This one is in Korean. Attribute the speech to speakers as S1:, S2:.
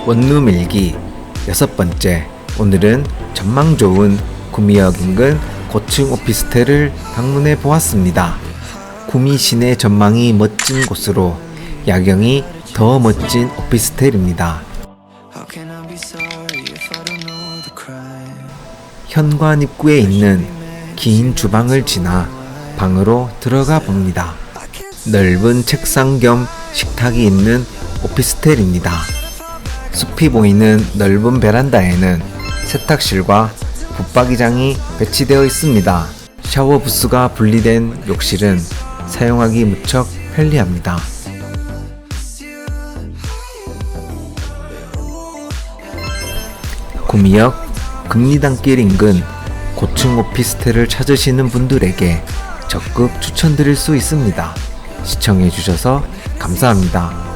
S1: 원룸 일기 6번째. 오늘은 전망 좋은 구미역 인근 고층 오피스텔을 방문해 보았습니다. 구미 시내 전망이 멋진 곳으로 야경이 더 멋진 오피스텔입니다. 현관 입구에 있는 긴 주방을 지나 방으로 들어가 봅니다. 넓은 책상 겸 식탁이 있는 오피스텔입니다. 숲이 보이는 넓은 베란다에는 세탁실과 붙박이장이 배치되어 있습니다. 샤워 부스가 분리된 욕실은 사용하기 무척 편리합니다. 구미역 금리단길 인근 고층 오피스텔을 찾으시는 분들에게 적극 추천드릴 수 있습니다. 시청해주셔서 감사합니다.